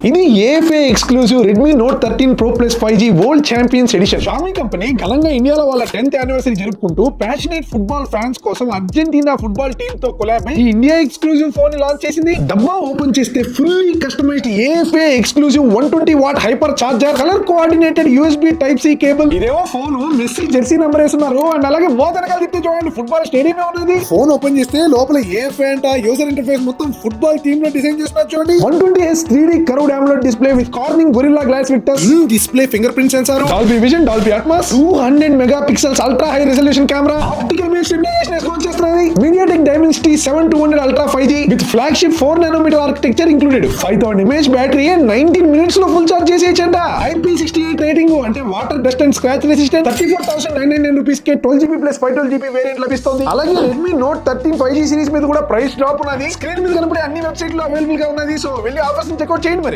ఇది AFA exclusive Redmi note 13 Pro Plus 5G world champions edition. Xiaomi company ఘనంగా ఇండియాలో వాళ్ళ 10th యానివర్సరీ జరుపుకుంటూ ప్యాషనేట్ ఫుట్బాల్ ఫ్యాన్స్ కోసం అర్జెంటీనా ఫుట్బాల్ టీమ్ తో కొలాబ్ అయి ఇండియా ఎక్స్క్లూజివ్ ఫోన్ లాంచ్ చేసింది. డబ్బా ఓపెన్ చేస్తే fully customized AFA exclusive 120 watt hyper charger, colour coordinated USB Type-C cable. ఇదేమో ఫోన్ మెస్సీ జెర్సీ నెంబర్ వేస్తున్నారు అండ్ అలాగే మోతనకాల తిప్పి చూడండి ఫుట్బాల్ స్టేడియం ఉన్నది. ఫోన్ ఓపెన్ చేస్తే లోపల ఏఎఫ్ఏ అంట యూజర్ ఇంటర్ఫేస్ మొత్తం ఫుట్బాల్ థీమ్ లో డిజైన్ చేస్తున్నారు చూడండి. 120Hz 3D curved AMOLED display with Corning Gorilla Glass with touch display, fingerprint sensor, Dolby Vision, Dolby Atmos, 200 megapixels ultra high resolution camera, optical image stabilization చేస్తున్నది. MediaTek Dimensity 7200 Ultra 5G with flagship 4 nanometer architecture included. 5000 mAh battery and 19 minutes లో full charge చేసేయచ్చంట. IP68 rating అంటే water dust and scratch resistant. 34,999 rupees K 12GB plus 512GB variant లభిస్తుంది. అలాగే Redmi Note 13 5G series మీద కూడా price drop ఉన్నది. Screen మీద కనపడే అన్ని వెబ్సైట్ లో అవైలబుల్ గా ఉన్నది. సో వెళ్ళి ఆఫర్స్ చెక్అౌట్ చేయండి మరి.